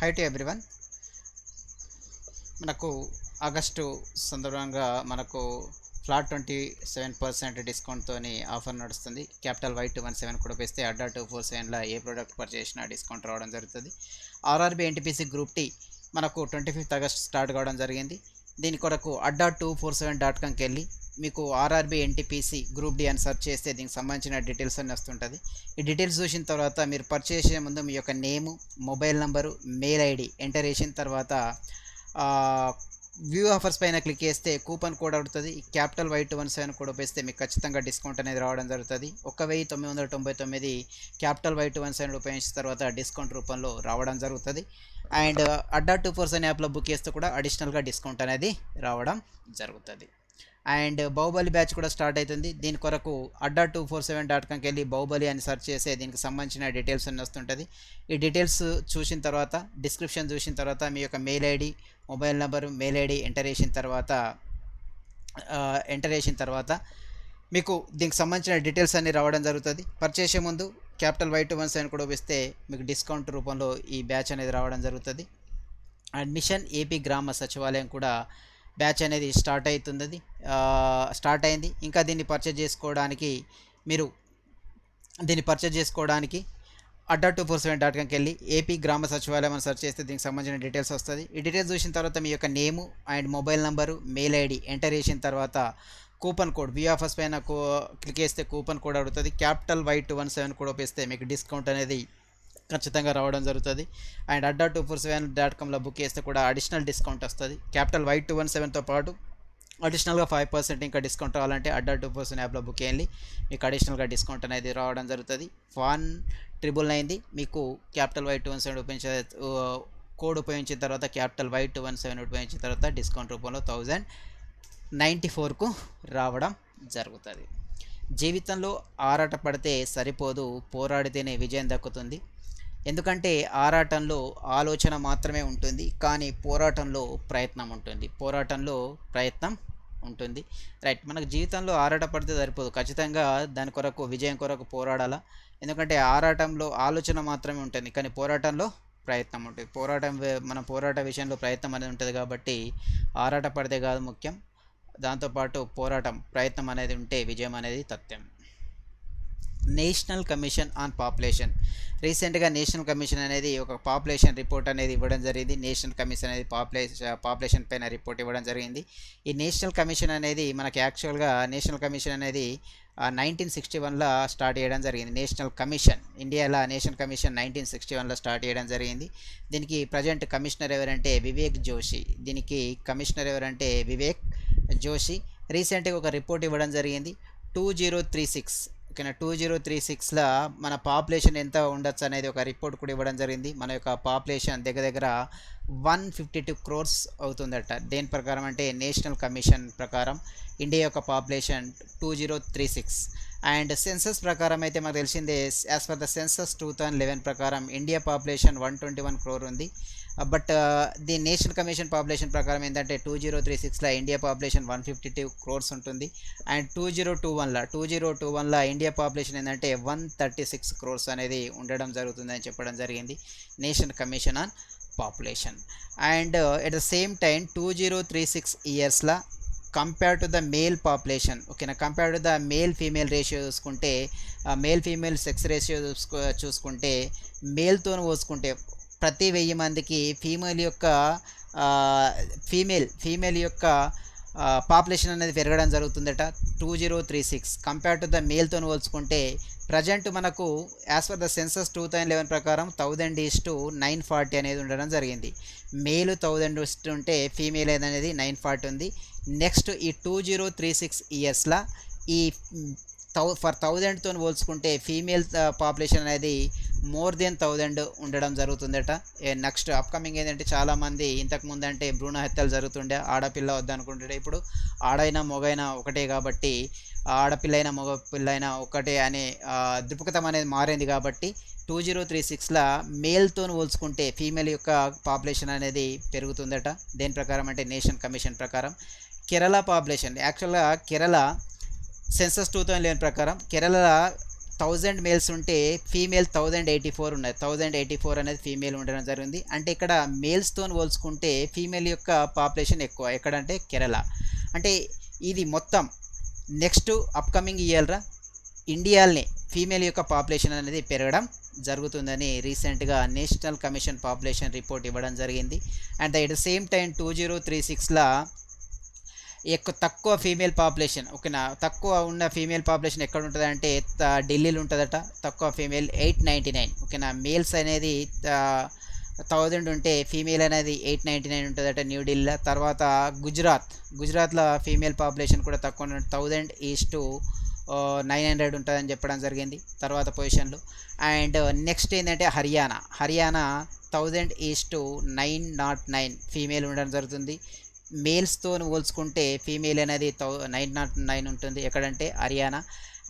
High to everyone. మనకు August సందర్భంగా మనకు ఫ్లాట్ 27% డిస్కౌంట్తోని ఆఫర్ నడుస్తుంది. క్యాపిటల్ Y217 కూడా వేస్తే అడ్డా 247ల ఏ ప్రోడక్ట్ పర్చేస్ చేసినా డిస్కౌంట్ రావడం జరుగుతుంది. ఆర్ఆర్బీ ఎన్టీపీసీ గ్రూప్ టీ మనకు 25th ఆగస్ట్ స్టార్ట్ కావడం జరిగింది. దీని కొరకు అడ్డా 247.comకి వెళ్ళి మీకు ఆర్ఆర్బీ ఎన్టీపీసీ గ్రూప్ డి అని సెర్చ్ చేస్తే దీనికి సంబంధించిన డీటెయిల్స్ అన్నీ వస్తుంటుంది. ఈ డీటెయిల్స్ చూసిన తర్వాత మీరు పర్చేస్ చేసే ముందు మీ యొక్క name, mobile number, mail ID enter చేసిన తర్వాత వ్యూ ఆఫర్స్ పైన క్లిక్ చేస్తే కూపన్ కోడ్ అవుతుంది. క్యాపిటల్ Y217 కోడ్ ఉపయోగిస్తే మీకు ఖచ్చితంగా డిస్కౌంట్ అనేది రావడం జరుగుతుంది. 1999 క్యాపిటల్ Y217 ఉపయోగించిన తర్వాత డిస్కౌంట్ రూపంలో రావడం జరుగుతుంది. అండ్ అడ్డా 247 యాప్లో బుక్ చేస్తే కూడా అడిషనల్గా డిస్కౌంట్ అనేది రావడం జరుగుతుంది. అండ్ బాహుబలి బ్యాచ్ కూడా స్టార్ట్ అవుతుంది. దీని కొరకు అడ్డా 247.comకి వెళ్ళి బాహుబలి అని సెర్చ్ చేస్తే దీనికి సంబంధించిన డీటెయిల్స్ అన్నీ వస్తుంటుంది. ఈ డీటెయిల్స్ చూసిన తర్వాత డిస్క్రిప్షన్ చూసిన తర్వాత మీ యొక్క mail ID, mobile number, mail ID enter చేసిన తర్వాత మీకు దీనికి సంబంధించిన డీటెయిల్స్ అన్నీ రావడం జరుగుతుంది. పర్చేసే ముందు క్యాపిటల్ Y217 కూడా ఇస్తే మీకు డిస్కౌంట్ రూపంలో ఈ బ్యాచ్ అనేది రావడం జరుగుతుంది. అడ్మిషన్ ఏపీ గ్రామ సచివాలయం కూడా బ్యాచ్ అనేది స్టార్ట్ అయింది. ఇంకా దీన్ని పర్చేజ్ చేసుకోవడానికి అడ్డా 247.comకి వెళ్ళి ఏపీ గ్రామ సచివాలయం అని సెర్చ్ చేస్తే దీనికి సంబంధించిన డీటెయిల్స్ వస్తుంది. ఈ డీటెయిల్స్ చూసిన తర్వాత మీ యొక్క name and mobile number, mail ID enter చేసిన తర్వాత కూపన్ కోడ్ వ్యూ ఆఫర్స్ పైన క్లిక్ చేస్తే కూపన్ కోడ్ అడుగుతుంది. క్యాపిటల్ Y217 కూడా ఉపయోగిస్తే మీకు డిస్కౌంట్ అనేది ఖచ్చితంగా రావడం జరుగుతుంది. అండ్ అడ్డా 247.comలో బుక్ చేస్తే కూడా అడిషనల్ డిస్కౌంట్ వస్తుంది. క్యాపిటల్ Y217తో పాటు అడిషనల్గా 5% ఇంకా డిస్కౌంట్ రావాలంటే అడ్డా 247 యాప్లో బుక్ చేయండి. మీకు అడిషనల్గా డిస్కౌంట్ అనేది రావడం జరుగుతుంది. 1999 మీకు క్యాపిటల్ Y217 కోడ్ ఉపయోగించిన తర్వాత క్యాపిటల్ Y217 ఉపయోగించిన తర్వాత డిస్కౌంట్ రూపంలో 1094కు రావడం జరుగుతుంది. జీవితంలో ఆరాట పడితే సరిపోదు, పోరాడితేనే విజయం దక్కుతుంది. ఎందుకంటే ఆరాటంలో ఆలోచన మాత్రమే ఉంటుంది, కానీ పోరాటంలో ప్రయత్నం ఉంటుంది. రైట్, మనకు జీవితంలో ఆరాట పడితే సరిపోదు, ఖచ్చితంగా దాని కొరకు విజయం కొరకు పోరాడాలా. ఎందుకంటే ఆరాటంలో ఆలోచన మాత్రమే ఉంటుంది, కానీ పోరాటంలో ప్రయత్నం ఉంటుంది. పోరాట విషయంలో ప్రయత్నం అనేది ఉంటుంది కాబట్టి ఆరాట పడితే కాదు ముఖ్యం, దాంతోపాటు ప్రయత్నం అనేది ఉంటే విజయం అనేది తథ్యం. నేషనల్ కమిషన్ ఆన్ పాపులేషన్ రీసెంట్గా నేషనల్ కమిషన్ అనేది ఒక పాపులేషన్ రిపోర్ట్ అనేది ఇవ్వడం జరిగింది. నేషనల్ కమిషన్ అనేది పాపులేషన్ పైన రిపోర్ట్ ఇవ్వడం జరిగింది. ఈ నేషనల్ కమిషన్ అనేది మనకి యాక్చువల్గా నేషనల్ కమిషన్ అనేది 1961లో స్టార్ట్ చేయడం జరిగింది. ఇండియాలో నేషనల్ కమిషన్ 1961లో స్టార్ట్ చేయడం జరిగింది. దీనికి ప్రజెంట్ కమిషనర్ ఎవరంటే వివేక్ జోషి. రీసెంట్గా ఒక రిపోర్ట్ ఇవ్వడం జరిగింది. 2036 ఓకేనా, 2036లో మన పాపులేషన్ ఎంత ఉండొచ్చు అనేది ఒక రిపోర్ట్ కూడా ఇవ్వడం జరిగింది. మన యొక్క పాపులేషన్ దగ్గర 152 crores అవుతుందట. దేని ప్రకారం అంటే నేషనల్ కమిషన్ ప్రకారం ఇండియా యొక్క పాపులేషన్ 2036. అండ్ సెన్సస్ ప్రకారం అయితే మనకు తెలిసిందే, యాజ్ పర్ ద సెన్సస్ 2011 ప్రకారం ఇండియా పాపులేషన్ 121 crore ఉంది. But the national commission population ప్రకారం ఏంటంటే 2036లో ఇండియా పాపులేషన్ 152 crores ఉంటుంది. అండ్ 2021లో ఇండియా పాపులేషన్ ఏంటంటే 136 crores అనేది ఉండడం జరుగుతుందని చెప్పడం జరిగింది national commission on population. And at the same time 2036 ఇయర్స్లో compare to the male population, ఓకేనా, compare to the male female ratio చూసుకుంటే, మేల్ ఫీమేల్ సెక్స్ రేషియో చూసుకుంటే మేల్తో పోల్చుకుంటే ప్రతి 1000 మందికి ఫీమేల్ యొక్క పాపులేషన్ అనేది పెరగడం జరుగుతుందట 2036 కంపేర్ టు ద మేల్తో పోల్చుకుంటే. ప్రజెంట్ మనకు యాజ్ పర్ ద సెన్సస్ 2011 ప్రకారం 1000:940 అనేది ఉండడం జరిగింది. మేలు 1000 ఉంటే ఫీమేల్ అనేది 940 ఉంది. నెక్స్ట్ ఈ 2036 ఇయర్స్లో ఈ ఫర్ 1000తో పోల్చుకుంటే ఫీమేల్ పాపులేషన్ అనేది మోర్ దెన్ 1000 ఉండడం జరుగుతుందట. నెక్స్ట్ అప్కమింగ్ ఏంటంటే చాలామంది ఇంతకుముందు అంటే భ్రూణ హత్యలు జరుగుతుండే, ఆడపిల్ల వద్దనుకుంటుండే. ఇప్పుడు ఆడైనా మొగైనా ఒకటే కాబట్టి, ఆడపిల్లైనా మగపిల్లైనా ఒకటే అనే దృక్పథం అనేది మారింది కాబట్టి 2036లో మేల్తో పోల్చుకుంటే ఫీమేల్ యొక్క పాపులేషన్ అనేది పెరుగుతుందట. దేని ప్రకారం అంటే నేషనల్ కమిషన్ ప్రకారం. కేరళ పాపులేషన్ యాక్చువల్గా కేరళ సెన్సస్ 2011 ప్రకారం కేరళ 1000 మేల్స్ ఉంటే ఫీమేల్ 1084 ఉన్నది. 1084 అనేది ఫీమేల్ ఉండడం జరిగింది. అంటే ఇక్కడ మేల్స్తో పోల్చుకుంటే ఫీమేల్ యొక్క పాపులేషన్ ఎక్కువ. ఎక్కడంటే కేరళ. అంటే ఇది మొత్తం నెక్స్ట్ అప్కమింగ్ ఇయర్రా ఇండియాలోనే ఫీమేల్ యొక్క పాపులేషన్ అనేది పెరగడం జరుగుతుందని రీసెంట్గా నేషనల్ కమిషన్ పాపులేషన్ రిపోర్ట్ ఇవ్వడం జరిగింది. And at the same time 2036లా తక్కువ ఫీమేల్ పాపులేషన్, ఓకేనా, తక్కువ ఉన్న ఫీమేల్ పాపులేషన్ ఎక్కడ ఉంటుంది అంటే ఢిల్లీలో ఉంటుందట. తక్కువ ఫీమేల్ 899, ఓకేనా. మేల్స్ అనేది 1000 ఉంటే ఫీమేల్ అనేది 899 ఉంటుందట న్యూఢిల్లీలో. తర్వాత గుజరాత్లో ఫీమేల్ పాపులేషన్ కూడా తక్కువ 1000:900 ఉంటుందని చెప్పడం జరిగింది తర్వాత పొజిషన్లో. అండ్ నెక్స్ట్ ఏంటంటే హర్యానా 1000:909 ఫీమేల్ ఉండడం జరుగుతుంది. మేల్స్తో పోల్చుకుంటే ఫీమేల్ అనేది 909 ఉంటుంది. ఎక్కడంటే హర్యానా.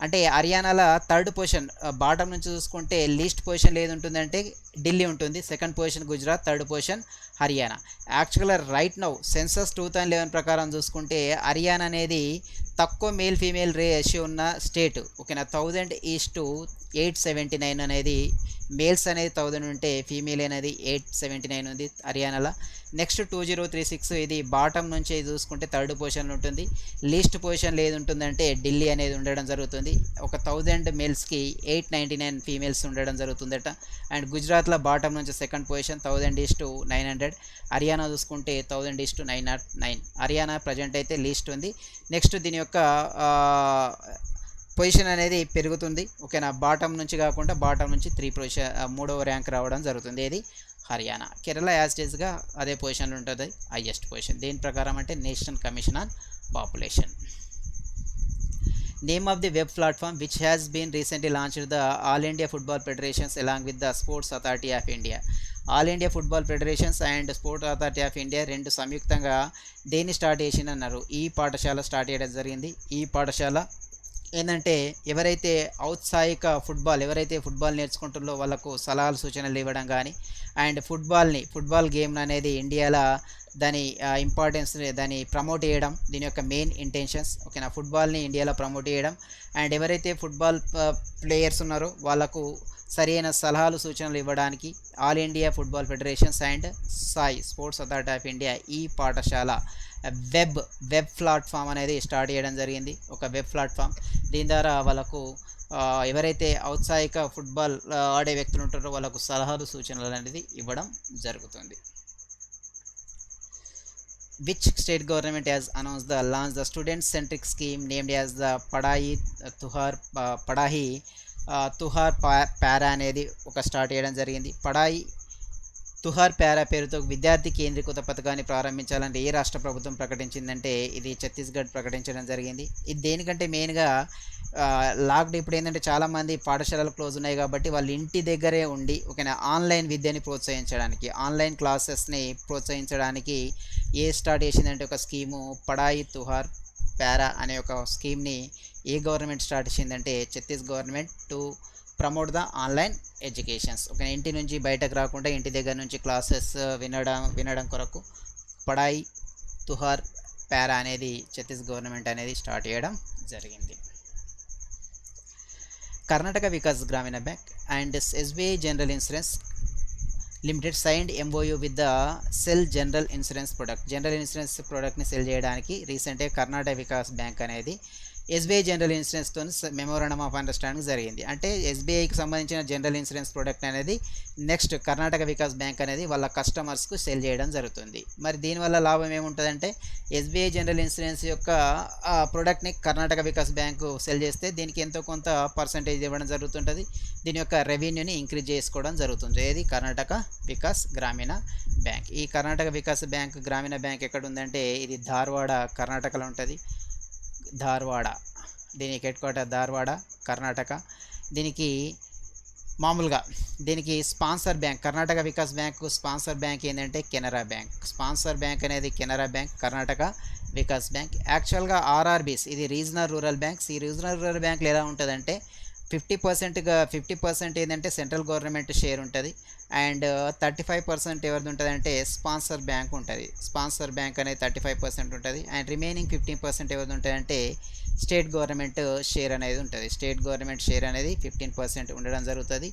అంటే హర్యానాలో థర్డ్ పొజిషన్, బాటమ్ నుంచి చూసుకుంటే లీస్ట్ పొజిషన్ ఏది ఉంటుందంటే ఢిల్లీ ఉంటుంది. Second position Gujarat, third position Haryana. యాక్చువల్గా రైట్ నౌ సెన్సస్ 2011 ప్రకారం చూసుకుంటే హర్యానా అనేది తక్కువ మేల్ ఫీమేల్ రేషియో ఉన్న స్టేట్, ఓకేనా. 1000:879 అనేది మేల్స్ అనేది 1000 ఉంటే ఫీమేల్ అనేది 879 ఉంది హర్యానాలో. నెక్స్ట్ 2036 ఇది బాటమ్ నుంచి చూసుకుంటే థర్డ్ పొజిషన్లో ఉంటుంది. లీస్ట్ పొజిషన్లో ఏది ఉంటుందంటే ఢిల్లీ అనేది ఉండడం జరుగుతుంది. ఒక 1000 మేల్స్కి 899 ఫీమేల్స్ ఉండడం జరుగుతుందట. అండ్ గుజరాత్లో బాటమ్ నుంచి సెకండ్ పొజిషన్ 1000:900. హర్యానా చూసుకుంటే 1000:909. హర్యానా ప్రజెంట్ అయితే లీస్ట్ ఉంది. నెక్స్ట్ దీని యొక్క పొజిషన్ అనేది పెరుగుతుంది, ఓకేనా. బాటమ్ నుంచి కాకుండా బాటమ్ నుంచి మూడవ ర్యాంక్ రావడం జరుగుతుంది. ఇది హర్యానా. కేరళ యాజ్ డేస్గా అదే పొజిషన్లో ఉంటుంది, హైయెస్ట్ పొజిషన్. దేని ప్రకారం అంటే national commission on population. Name of the web platform which has been recently launched the all India football federations along with the sports authority of India. All India football federations and sports authority of India రెండు సంయుక్తంగా దేన్ని start చేసిందన్నారు? ఈ పాఠశాల start చేయడం జరిగింది. ఈ పాఠశాల ఏంటంటే ఎవరైతే ఔత్సాహిక ఎవరైతే ఫుట్బాల్ నేర్చుకుంటున్నారో వాళ్ళకు సలహాలు సూచనలు ఇవ్వడం కానీ, అండ్ ఫుట్బాల్ గేమ్ అనేది ఇండియాలో దాని ఇంపార్టెన్స్ దాన్ని ప్రమోట్ చేయడం దీని యొక్క మెయిన్ ఇంటెన్షన్స్, ఓకేనా. ఫుట్బాల్ని ఇండియాలో ప్రమోట్ చేయడం అండ్ ఎవరైతే ఫుట్బాల్ ప్లేయర్స్ ఉన్నారో వాళ్ళకు సరైన సలహాలు సూచనలు ఇవ్వడానికి all India football federations and sports authority of India ఈ పాఠశాల వెబ్ ప్లాట్ఫామ్ అనేది స్టార్ట్ చేయడం జరిగింది. ఒక వెబ్ ప్లాట్ఫామ్. దీని ద్వారా వాళ్ళకు ఎవరైతే ఔత్సాహిక ఫుట్బాల్ ఆడే వ్యక్తులు ఉంటారో వాళ్ళకు సలహాలు సూచనలు అనేది ఇవ్వడం జరుగుతుంది. Which state government has announced the launch the student centric scheme named as the Padhai Tuhar Para అనేది ఒక స్టార్ట్ చేయడం జరిగింది. పడాయి తుహార్ ప్యారా పేరుతో విద్యార్థి కేంద్రీకృత పథకాన్ని ప్రారంభించాలని ఏ రాష్ట్ర ప్రభుత్వం ప్రకటించిందంటే ఇది ఛత్తీస్గఢ్ ప్రకటించడం జరిగింది. ఇది దేనికంటే మెయిన్గా ఇప్పుడు ఏంటంటే చాలామంది పాఠశాలలు క్లోజ్ ఉన్నాయి కాబట్టి వాళ్ళు ఇంటి దగ్గరే ఉండి ఓకేనా ఆన్లైన్ విద్యని ప్రోత్సహించడానికి, ఆన్లైన్ క్లాసెస్ని ప్రోత్సహించడానికి స్టార్ట్ చేసిందంటే ఒక స్కీము పడాయి తుహార్ ప్యారా అనే ఒక స్కీమ్ని ఏ గవర్నమెంట్ స్టార్ట్ చేసిందంటే Chhattisgarh government to promote the online educations. ఒక ఇంటి నుంచి బయటకు రాకుండా ఇంటి దగ్గర నుంచి క్లాసెస్ వినడం కొరకు పడాయి తుహార్ ప్యారా అనేది ఛత్తీస్ గవర్నమెంట్ అనేది స్టార్ట్ చేయడం జరిగింది. Karnataka Vikas Grameena bank and SBI general insurance limited signed MoU with the sell general insurance ప్రోడక్ట్ని సెల్ చేయడానికి రీసెంట్గా కర్ణాటక వికాస్ బ్యాంక్ అనేది ఎస్బీఐ జనరల్ ఇన్సూరెన్స్తో మెమోరాండమ్ ఆఫ్ అండర్స్టాండింగ్ జరిగింది. అంటే ఎస్బీఐకి సంబంధించిన జనరల్ ఇన్సూరెన్స్ ప్రోడక్ట్ అనేది నెక్స్ట్ కర్ణాటక వికాస్ బ్యాంక్ అనేది వాళ్ళ కస్టమర్స్కు సెల్ చేయడం జరుగుతుంది. మరి దీనివల్ల లాభం ఏముంటుందంటే ఎస్బీఐ జనరల్ ఇన్సూరెన్స్ యొక్క ప్రోడక్ట్ని కర్ణాటక వికాస్ బ్యాంకు సెల్ చేస్తే దీనికి ఎంతో కొంత పర్సంటేజ్ ఇవ్వడం జరుగుతుంటుంది. దీని యొక్క రెవెన్యూని ఇంక్రీజ్ చేసుకోవడం జరుగుతుంది. ఏది కర్ణాటక వికాస్ గ్రామీణ బ్యాంక్. ఈ కర్ణాటక వికాస్ బ్యాంక్ గ్రామీణ బ్యాంక్ ఎక్కడ ఉందంటే ఇది ధార్వాడ కర్ణాటకలో ఉంటుంది. దీనికి హెడ్ క్వార్టర్ ధార్వాడ కర్ణాటక. దీనికి sponsor bank Karnataka Vikas bank sponsor bank ఏంటంటే కెనరా బ్యాంక్. స్పాన్సర్ బ్యాంక్ అనేది కెనరా బ్యాంక్, కర్ణాటక వికాస్ బ్యాంక్. యాక్చువల్గా ఆర్ఆర్బీస్ ఇది రీజనల్ రూరల్ బ్యాంక్స్. ఈ రీజనల్ రూరల్ బ్యాంకులు ఎలా ఉంటుందంటే 50% ఏంటంటే సెంట్రల్ గవర్నమెంట్ షేర్ ఉంటుంది. అండ్ 35% ఎవరిది ఉంటుంది అంటే స్పాన్సర్ బ్యాంక్ ఉంటుంది. స్పాన్సర్ బ్యాంక్ అనేది 35% ఉంటుంది. అండ్ రిమైనింగ్ 15% ఎవరిది ఉంటుంది అంటే స్టేట్ గవర్నమెంట్ షేర్ అనేది ఉంటుంది. స్టేట్ గవర్నమెంట్ షేర్ అనేది 15% ఉండడం జరుగుతుంది.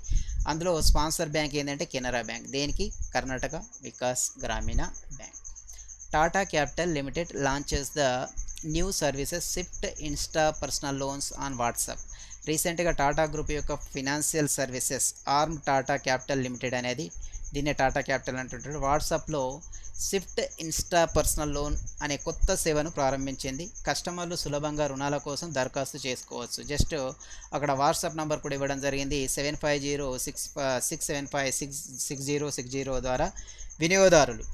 అందులో స్పాన్సర్ బ్యాంక్ ఏంటంటే కెనరా బ్యాంక్. దేనికి? Karnataka Vikas Grameena bank. Tata capital limited launches the new services Swift Insta personal loans on WhatsApp. రీసెంట్గా టాటా గ్రూప్ యొక్క financial services arm Tata capital limited అనేది, దీన్నే టాటా క్యాపిటల్ అంటుంటాడు, వాట్సాప్లో స్విఫ్ట్ ఇన్స్టా పర్సనల్ లోన్ అనే కొత్త సేవను ప్రారంభించింది. కస్టమర్లు సులభంగా రుణాల కోసం దరఖాస్తు చేసుకోవచ్చు. జస్ట్ అక్కడ వాట్సాప్ నంబర్ కూడా ఇవ్వడం జరిగింది. 7506756060 ద్వారా వినియోగదారులు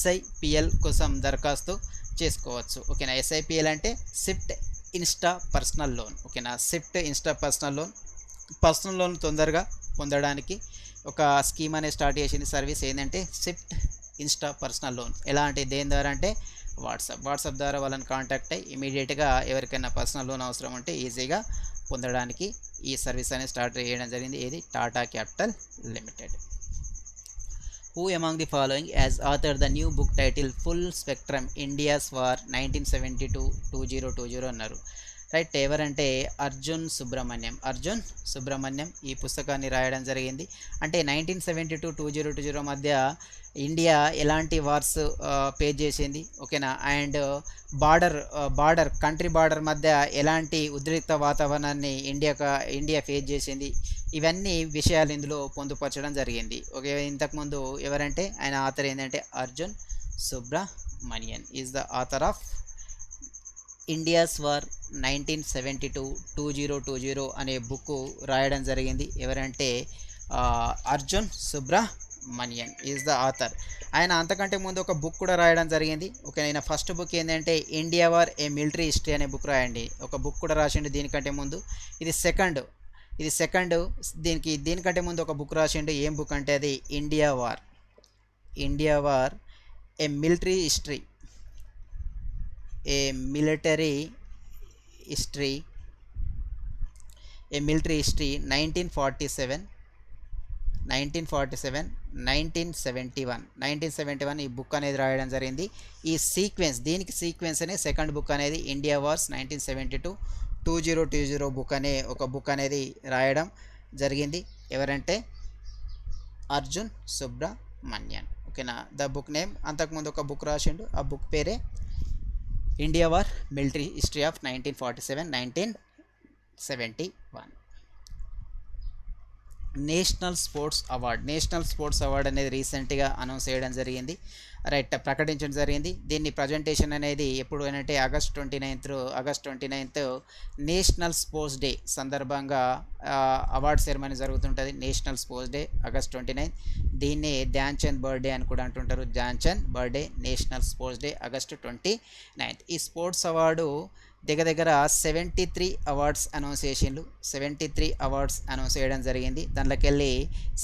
SIPL కోసం దరఖాస్తు చేసుకోవచ్చు. ఓకేనా? SIPL అంటే స్విఫ్ట్ ఇన్స్టా పర్సనల్ లోన్. ఓకేనా? స్విఫ్ట్ ఇన్స్టా పర్సనల్ లోన్ తొందరగా పొందడానికి ఒక స్కీమ్ అనేది స్టార్ట్ చేసింది. సర్వీస్ ఏంటంటే స్విఫ్ట్ ఇన్స్టా పర్సనల్ లోన్. ఎలా అంటే దేని ద్వారా అంటే వాట్సాప్ ద్వారా వాళ్ళని కాంటాక్ట్ అయ్యి ఇమీడియట్గా ఎవరికైనా పర్సనల్ లోన్ అవసరం ఉంటే ఈజీగా పొందడానికి ఈ సర్వీస్ అనేది స్టార్ట్ చేయడం జరిగింది. ఇది Tata capital limited. Who among the following has authored the new book titled Full Spectrum India's War 1972-2020 అన్నారు. రైట్. ఎవరంటే అర్జున్ సుబ్రహ్మణ్యం ఈ పుస్తకాన్ని రాయడం జరిగింది. అంటే 1972-2020 మధ్య ఇండియా ఎలాంటి వార్స్ ఫేస్ చేసింది. ఓకేనా? అండ్ కంట్రీ బార్డర్ మధ్య ఎలాంటి ఉద్రిక్త వాతావరణాన్ని ఇండియా ఫేస్ చేసింది. ఇవన్నీ విషయాలు ఇందులో పొందుపరచడం జరిగింది. ఓకే. ఇంతకుముందు ఎవరంటే ఆయన ఆథర్ ఏంటంటే Arjun Subrahmanyan is the author of India's war 1972-2020 అనే బుక్ రాయడం జరిగింది. ఎవరంటే Arjun Subrahmanyan is the author. ఆయన అంతకంటే ముందు ఒక బుక్ కూడా రాయడం జరిగింది. ఓకే. ఆయన ఫస్ట్ బుక్ ఏంటంటే ఇండియా వార్ ఏ మిలిటరీ హిస్టరీ అనే బుక్ రాయండి. ఒక బుక్ కూడా రాసిండు దీనికంటే ముందు. ఇది సెకండ్. దీనికంటే ముందు ఒక బుక్ రాసిండు. ఏం బుక్ అంటే అది ఇండియా వార్ ఏ మిలిటరీ హిస్టరీ 1947 ఈ బుక్ అనేది రాయడం జరిగింది. దీనికి సీక్వెన్స్ అనే సెకండ్ బుక్ అనేది ఇండియా వార్స్ 1972-2020 బుక్ అనే ఒక బుక్ అనేది రాయడం జరిగింది. ఎవరంటే అర్జున్ సుబ్రహ్మణ్యన్. ఓకేనా? The book name. అంతకుముందు ఒక బుక్ రాసిండు. ఆ బుక్ పేరే India war military history of 1947-1971. National sports award అనేది రీసెంట్గా అనౌన్స్ చేయడం జరిగింది. ప్రకటించడం జరిగింది. దీన్ని ప్రజెంటేషన్ అనేది ఎప్పుడు అంటే August 29th national sports day సందర్భంగా అవార్డ్ సెరమనీ జరుగుతుంటుంది. National sports day August 29. దీన్ని ధ్యాన్ చంద్ బర్త్డే అని కూడా అంటుంటారు. Dhyan Chand birthday, national sports day August 29. ఈ స్పోర్ట్స్ అవార్డు దగ్గర 73 అవార్డ్స్ అనౌన్స్ చేయడం జరిగింది. దాంట్లోకి వెళ్ళి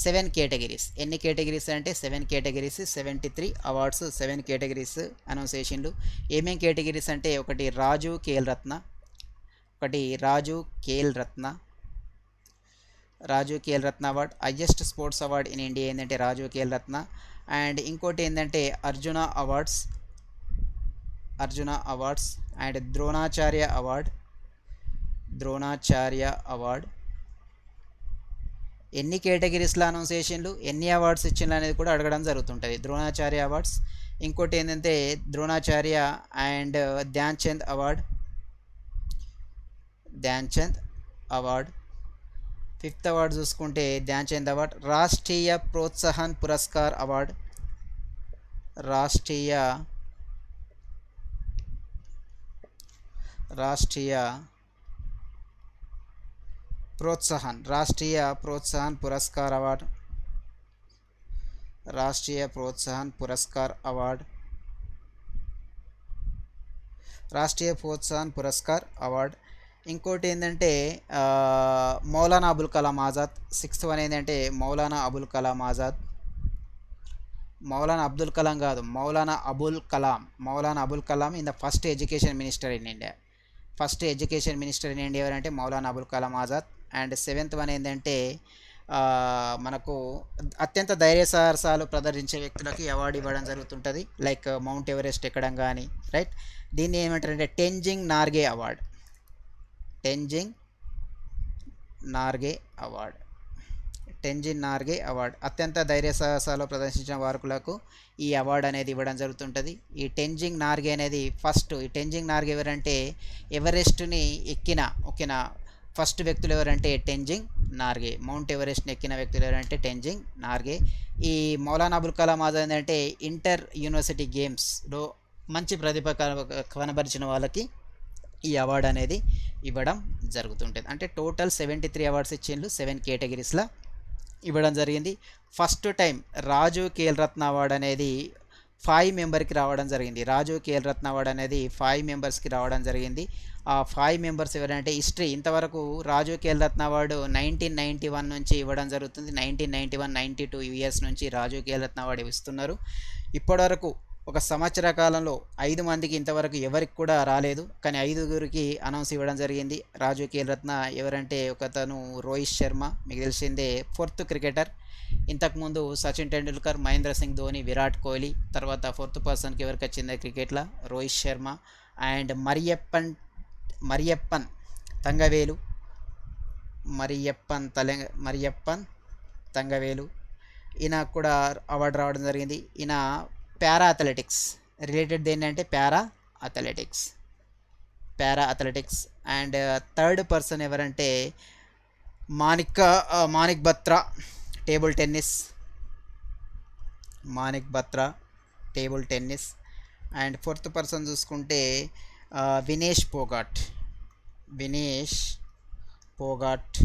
7 కేటగిరీస్. ఎన్ని కేటగిరీస్ అంటే 7 కేటగిరీస్, 73 అవార్డ్స్, 7 కేటగిరీస్ అనౌన్స్ చేసిండు. ఏమేం కేటగిరీస్ అంటే ఒకటి Raju Khel Ratna award. Highest sports award in India ఏంటంటే రాజు ఖేల్ రత్న. అండ్ ఇంకోటి ఏంటంటే Arjuna awards and Dronacharya award. ఎన్ని కేటగిరీస్లో అనౌన్స్ చేసిండ్రు, ఎన్ని అవార్డ్స్ ఇచ్చిండ్రు అనేది కూడా అడగడం జరుగుతుంటుంది. ద్రోణాచార్య అవార్డ్స్. ఇంకోటి ఏంటంటే Dronacharya and Dhyan Chand award. Fifth award చూసుకుంటే Dhyan Chand award. Rashtriya Protsahan Puraskar award. Rashtriya Protsahan Puraskar award. ఇంకోటి ఏంటంటే మౌలానా అబుల్ కలాం ఆజాద్. 6th వన్ ఏంటంటే Maulana Abul Kalam in the first education minister in India ఎవరంటే Maulana Abul Kalam Azad. And seventh one ఏంటంటే మనకు అత్యంత ధైర్య సాహసాలు ప్రదర్శించే వ్యక్తులకి అవార్డు ఇవ్వడం జరుగుతుంటుంది, లైక్ మౌంట్ ఎవరెస్ట్ ఎక్కడం కానీ, రైట్. దీన్ని ఏమంటారంటే Tenzing Norgay award. Tenzing Norgay award. Tenzing Norgay award అత్యంత ధైర్య సాహసాలు ప్రదర్శించిన వారకులకు ఈ అవార్డు అనేది ఇవ్వడం జరుగుతుంటుంది. ఈ టెంజింగ్ నార్గే అనేది ఈ టెంజింగ్ నార్గే ఎవరంటే ఎవరెస్ట్ని ఎక్కిన ఓకేనా ఫస్ట్ వ్యక్తులు ఎవరంటే టెంజింగ్ నార్గే. మౌంట్ ఎవరెస్ట్ని ఎక్కిన వ్యక్తులు ఎవరంటే టెంజింగ్ నార్గే. ఈ మౌలానా అబుల్ కలాం ఆజాద్ ఏంటంటే ఇంటర్ యూనివర్సిటీ గేమ్స్లో మంచి ప్రతిభ కనబరిచిన వాళ్ళకి ఈ అవార్డు అనేది ఇవ్వడం జరుగుతుంటుంది. అంటే టోటల్ 73 అవార్డ్స్ ఇచ్చిండ్రు 7 కేటగిరీస్లో ఇవ్వడం జరిగింది. ఫస్ట్ టైం రాజు ఖేల్ రత్న అవార్డు అనేది 5 మెంబర్కి రావడం జరిగింది. రాజు ఖేల్ రత్న అవార్డు అనేది 5 మెంబర్స్కి రావడం జరిగింది. ఆ 5 మెంబర్స్ ఎవరంటే హిస్టరీ ఇంతవరకు రాజు ఖేల్ రత్న అవార్డు 1991 నుంచి ఇవ్వడం జరుగుతుంది. 1991, 92 ఇయర్స్ నుంచి రాజు ఖేల్ రత్న అవార్డు ఇస్తున్నారు. ఇప్పటివరకు ఒక సంవత్సర కాలంలో 5 మందికి ఇంతవరకు ఎవరికి కూడా రాలేదు, కానీ 5గురికి అనౌన్స్ ఇవ్వడం జరిగింది. రాజు ఖేల్ రత్న ఎవరంటే ఒకతను రోహిత్ శర్మ, మీకు తెలిసిందే 4th క్రికెటర్. ఇంతకుముందు సచిన్ టెండూల్కర్, మహేంద్ర సింగ్ ధోని, విరాట్ కోహ్లీ. తర్వాత 4th పర్సన్కి ఎవరికి వచ్చింది క్రికెట్లో రోహిత్ శర్మ. అండ్ మరియప్పన్ తంగవేలు, మరియప్పన్ తంగవేలు ఈయన కూడా అవార్డు రావడం జరిగింది. ఈయన పారా అథ్లెటిక్స్ రిలేటెడ్ ఏంటంటే para athletics. And third person ఎవరంటే Manik Batra table tennis. And 4th person చూసుకుంటే వినేష్ పోగాట్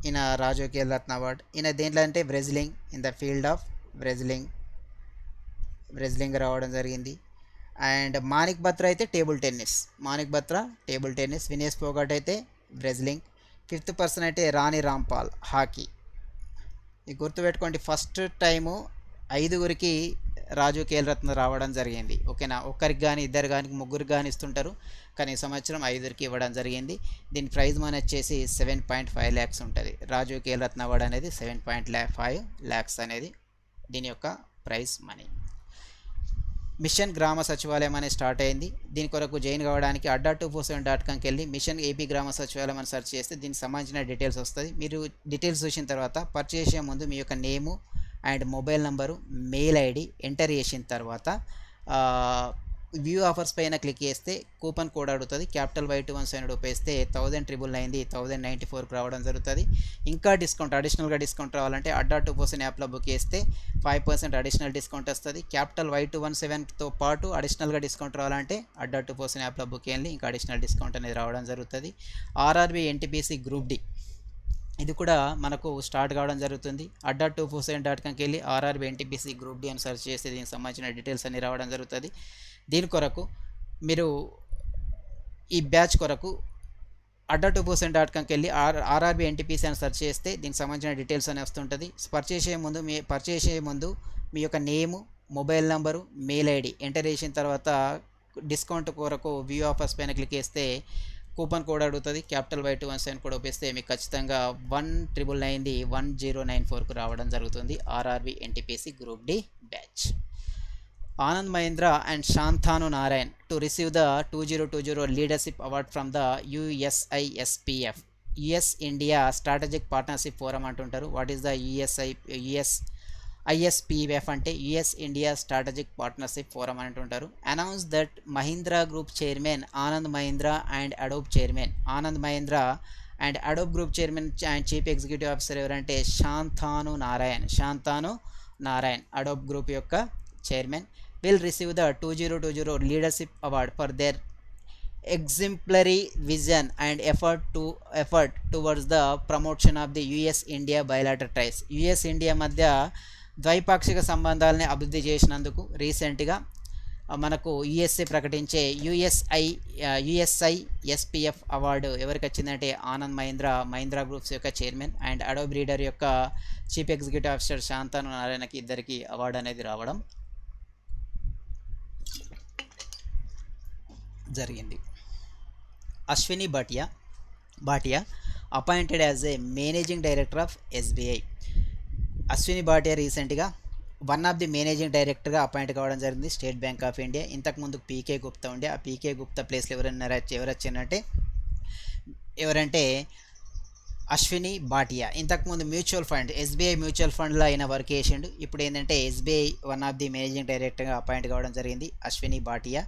ఈయన రాజు ఖేల్ రత్న అవార్డ్. ఈయన దేంట్లో అంటే బ్రెజిలింగ్, ఇన్ ద ఫీల్డ్ ఆఫ్ బ్రెజిలింగ్ రావడం జరిగింది. అండ్ మానిక్ బత్రా అయితే టేబుల్ టెన్నిస్. వినేష్ పోగాట్ అయితే బ్రెజిలింగ్. 5th పర్సన్ అయితే రాణి రాంపాల్ హాకీ. ఇది గుర్తుపెట్టుకోండి, ఫస్ట్ టైము 5గురికి రాజు ఖేల్ రత్న రావడం జరిగింది. ఓకేనా, ఒక్కరికి కానీ ఇద్దరు కానీ ముగ్గురికి కానీ ఇస్తుంటారు, కానీ ఈ సంవత్సరం 5గురికి ఇవ్వడం జరిగింది. దీని ప్రైజ్ మనీ వచ్చేసి 7.5 lakhs ఉంటుంది. రాజు ఖేల్ రత్న అవార్డు అనేది 7.5 lakhs అనేది దీని యొక్క ప్రైజ్ మనీ. మిషన్ గ్రామ సచివాలయం అనేది స్టార్ట్ అయింది. దీని కొరకు జాయిన్ కావడానికి adda247.comకి వెళ్ళి మిషన్ ఏపీ గ్రామ సచివాలయం అని సెర్చ్ చేస్తే దీనికి సంబంధించిన డీటెయిల్స్ వస్తుంది. మీరు డీటెయిల్స్ చూసిన తర్వాత పర్చేస్ చేసే ముందు మీ యొక్క name and mobile number, mail ID enter చేసిన తర్వాత వ్యూ ఆఫర్స్ పైన క్లిక్ చేస్తే కూపన్ కోడ్ అడుగుతుంది. Y217 రూపేస్తే 1000 1094కి రావడం జరుగుతుంది. ఇంకా అడిషనల్గా డిస్కౌంట్ రావాలంటే adda247 యాప్లో బుక్ చేస్తే 5% అడిషనల్ డిస్కౌంట్ వస్తుంది. Y217తో పాటు అడిషనల్గా డిస్కౌంట్ రావాలంటే adda247 యాప్లో బుక్ చేయాలి, ఇంకా అడిషనల్ డిస్కౌంట్ అనేది రావడం జరుగుతుంది. ఆర్ఆర్బీ ఎన్టీపీసీ గ్రూప్ డి ఇది కూడా మనకు స్టార్ట్ కావడం జరుగుతుంది. adda247.comకి వెళ్ళి ఆర్ఆర్బీ ఎన్టీపీసీ గ్రూప్ డి అని సెర్చ్ చేస్తే దీనికి సంబంధించిన డీటెయిల్స్ అన్ని రావడం జరుగుతుంది. దీని కొరకు మీరు ఈ బ్యాచ్ కొరకు adda247.comకి వెళ్ళి ఆర్ఆర్బీ ఎన్టీపీసీ అని సెర్చ్ చేస్తే దీనికి సంబంధించిన డీటెయిల్స్ అని వస్తుంటుంది. పర్చేస్ చేసే ముందు మీ యొక్క name, mobile number, mail ID enter చేసిన తర్వాత డిస్కౌంట్ కొరకు వ్యూ ఆఫర్స్ పైన క్లిక్ చేస్తే కూపన్ కోడ్ అడుగుతుంది. Y217 కోడ్ ఉపయోగిస్తే మీకు ఖచ్చితంగా 1999 1094కు రావడం జరుగుతుంది. RRB NTPC group D batch. Anand Mahindra and Shantanu Narayen to receive the 2020 leadership award from the USISPF US India strategic partnership forum అంటుంటారు. వాట్ ఈస్ ద ISPF అంటే US India strategic partnership forum అని అంటుంటారు. Announce that Mahindra group chairman Anand Mahindra and Adobe group chairman and chief executive officer ఎవరంటే Shantanu Narayen Adobe group యొక్క chairman will receive the 2020 leadership award for their exemplary vision and effort towards the promotion of the US India bilateral ties. US India మధ్య ద్వైపాక్షిక సంబంధాలని అభివృద్ధి చేసినందుకు రీసెంట్గా మనకు USA ప్రకటించే USISPF award ఎవరికి వచ్చిందంటే ఆనంద్ మహీంద్రా గ్రూప్స్ యొక్క చైర్మన్ అండ్ అడోబ్ రీడర్ యొక్క చీఫ్ ఎగ్జిక్యూటివ్ ఆఫీసర్ శాంతాను నారాయణకి ఇద్దరికి అవార్డు అనేది రావడం జరిగింది. Ashwini Bhatia appointed as a managing director of SBI. Ashwini Bhatia రీసెంట్గా వన్ ఆఫ్ ది మేనేజింగ్ డైరెక్టర్గా అపాయింట్ కావడం జరిగింది స్టేట్ బ్యాంక్ ఆఫ్ ఇండియా. ఇంతకుముందు పీకే గుప్తా ఉండే, ఆ పీకే గుప్తా ప్లేస్లో ఎవరు వచ్చారంటే అశ్విని భాటియా. ఇంతకుముందు మ్యూచువల్ ఫండ్ ఎస్బీఐ మ్యూచువల్ ఫండ్లో అయిన వర్క్ చేసిండు. ఇప్పుడు ఏంటంటే SBI one of the managing డైరెక్టర్గా అపాయింట్ కావడం జరిగింది అశ్విని భాటియా.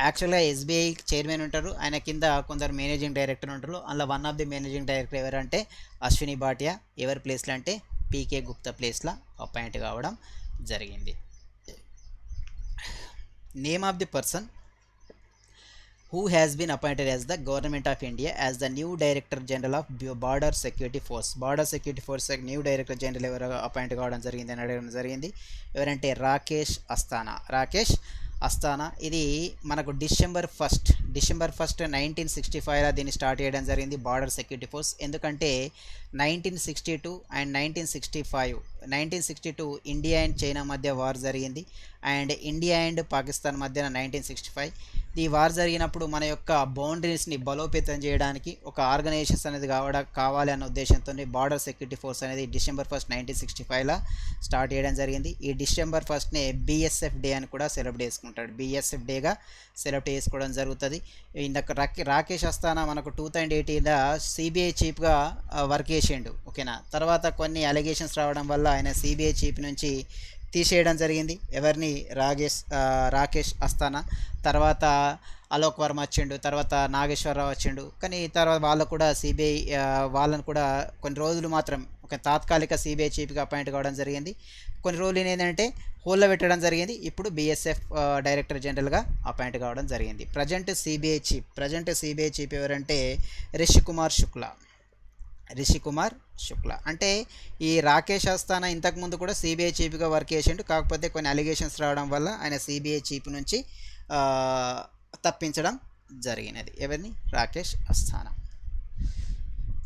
యాక్చువల్గా ఎస్బీఐ చైర్మన్ ఉంటారు, ఆయన కింద కొందరు మేనేజింగ్ డైరెక్టర్ ఉంటారు. అందులో one of the managing director ఎవరంటే అశ్విని భాటియా. ఎవరి ప్లేస్లో అంటే పీకే గుప్తా ప్లేస్లో అపాయింట్ కావడం జరిగింది. Name of the person who has been appointed as the Government of India as the new Director General of Border Security Force. Border Security Force new director general ఎవరు appoint కావడం జరిగింది అని అడగడం జరిగింది. ఎవరంటే రాకేష్ అస్థానా. ఇది మనకు డిసెంబర్ ఫస్ట్ 1965లో దీన్ని స్టార్ట్ చేయడం జరిగింది బార్డర్ సెక్యూరిటీ ఫోర్స్. ఎందుకంటే 1962 అండ్ 1962 ఇండియా అండ్ చైనా మధ్య వార్ జరిగింది, అండ్ ఇండియా అండ్ పాకిస్తాన్ మధ్యన 1965. ఈ వార్ జరిగినప్పుడు మన యొక్క బౌండరీస్ని బలోపేతం చేయడానికి ఒక ఆర్గనైజేషన్స్ అనేది కావాలి అన్న ఉద్దేశంతో బార్డర్ సెక్యూరిటీ ఫోర్స్ అనేది డిసెంబర్ 1, 1965లో స్టార్ట్ చేయడం జరిగింది. ఈ డిసెంబర్ 1నే బీఎస్ఎఫ్ డే అని కూడా సెలబ్రేట్ చేసుకుంటాడు. బీఎస్ఎఫ్ డేగా సెలబ్రేట్ చేసుకోవడం జరుగుతుంది. ఇందాక రాకేష్ అస్థానా మనకు 2018లో సిబిఐ చీఫ్గా వర్క్ చేసిండు, ఓకేనా. తర్వాత కొన్ని అలిగేషన్స్ రావడం వల్ల ఆయన సిబిఐ చీఫ్ నుంచి తీసేయడం జరిగింది. ఎవరిని? రాకేష్ అస్థానా. తర్వాత అలోక్ వర్మ వచ్చిండు, తర్వాత నాగేశ్వరరావు వచ్చిండు. కానీ తర్వాత వాళ్ళకు కూడా సిబిఐ వాళ్ళని కూడా కొన్ని రోజులు మాత్రం ఒక తాత్కాలిక సిబిఐ చీఫ్గా అపాయింట్ కావడం జరిగింది. కొన్ని రోజులు ఏంటంటే హోల్లో పెట్టడం జరిగింది. ఇప్పుడు బీఎస్ఎఫ్ డైరెక్టర్ జనరల్గా అపాయింట్ కావడం జరిగింది. ప్రజెంట్ సిబిఐ చీఫ్ ఎవరంటే రిషి కుమార్ శుక్లా. అంటే ఈ రాకేష్ అస్థానా ఇంతకుముందు కూడా సిబిఐ చీఫ్గా వర్క్ చేసిండు, కాకపోతే కొన్ని అలిగేషన్స్ రావడం వల్ల ఆయన సిబిఐ చీఫ్ నుంచి తప్పించడం జరిగినది. ఎవరిని? Rakesh Asthana.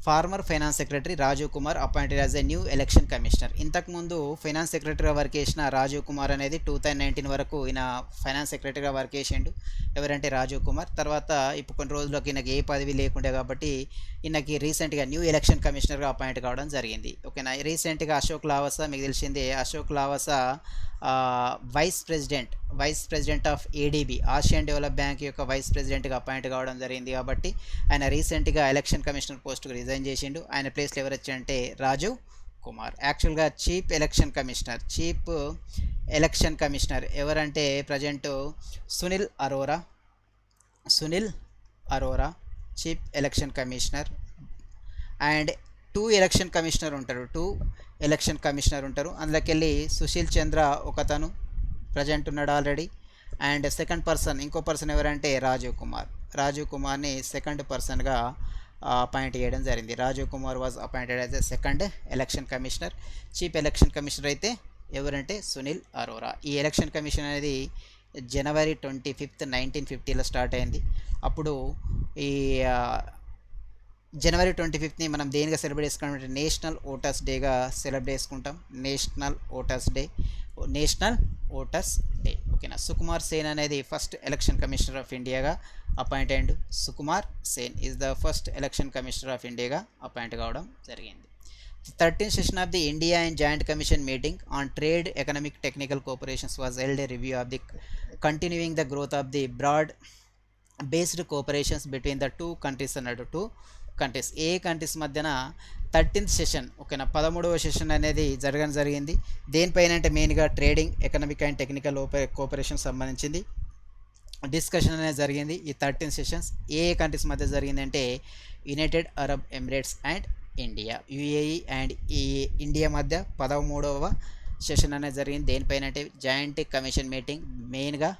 Former finance secretary Rajiv Kumar appointed as a new election commissioner. ఇంతకుముందు ఫైనాన్స్ సెక్రటరీగా వర్క్ చేసిన రాజీవ్ కుమార్ అనేది 2019 వరకు ఈయన ఫైనాన్స్ సెక్రటరీగా వర్క్ చేసిండు. ఎవరంటే రాజీవ్ కుమార్. తర్వాత ఇప్పుడు కొన్ని రోజుల్లోకి ఈయనకి ఏ పదవి లేకుండే కాబట్టి ఈయనకి రీసెంట్గా న్యూ ఎలక్షన్ కమిషనర్గా అపాయింట్ కావడం జరిగింది, ఓకేనా. రీసెంట్గా అశోక్ లావాసా, మీకు తెలిసిందే, Ashok Lavasa vice president of ADB Asian develop bank యొక్క వైస్ ప్రెసిడెంట్గా అపాయింట్ కావడం జరిగింది. కాబట్టి ఆయన రీసెంట్గా ఎలక్షన్ కమిషనర్ పోస్ట్కు రిజైన్ చేసిండు. ఆయన ప్లేస్లో ఎవరు వచ్చారంటే రాజీవ్ కుమార్. యాక్చువల్గా చీఫ్ ఎలక్షన్ కమిషనర్ ఎవరంటే present Sunil Arora chief election commissioner. And two election commissioner ఉంటారు. అందులోకి వెళ్ళి సుశీల్ చంద్ర ఒకతను ప్రజెంట్ ఉన్నాడు ఆల్రెడీ. అండ్ ఇంకో పర్సన్ ఎవరంటే రాజీవ్ కుమార్ని సెకండ్ పర్సన్గా అపాయింట్ చేయడం జరిగింది. Rajiv Kumar was appointed as a second election commissioner. Chief election commissioner అయితే ఎవరంటే సునీల్ అరోరా. ఈ ఎలక్షన్ కమిషన్ అనేది జనవరి 25, 1950లో స్టార్ట్ అయింది. అప్పుడు ఈ జనవరి 25ని మనం దేనిగా సెలబ్రేట్ చేసుకుంటాం? నేషనల్ ఓటర్స్ డేగా సెలబ్రేట్ చేసుకుంటాం. నేషనల్ ఓటర్స్ డే, ఓకేనా. సుకుమార్ సేన్ అనేది ఫస్ట్ ఎలక్షన్ కమిషనర్ ఆఫ్ ఇండియాగా అపాయింట్ అయ్యిండు. Sukumar Sen is the first election commissioner of ఇండియాగా అపాయింట్ కావడం జరిగింది. 13th session of the India and Joint Commission meeting on Trade, Economic, Technical Cooperations was held. A review of the continuing the growth of the broad-based cooperations between the two countries అన్నాడు. Two countries, ఏ countries మధ్యన 13th session, ఓకేనా, 13వ session అనేది జరగడం జరిగింది. దేనిపైన అంటే మెయిన్గా trading, economic and technical cooperation సంబంధించింది డిస్కషన్ అనేది జరిగింది. ఈ 13 సెషన్స్ ఏ కంట్రీస్ మధ్య జరిగిందంటే United Arab Emirates and India, UAE and ఈ ఇండియా మధ్య 13వ సెషన్ అనేది జరిగింది. దేనిపైన అంటే జాయింట్ కమిషన్ మీటింగ్, మెయిన్గా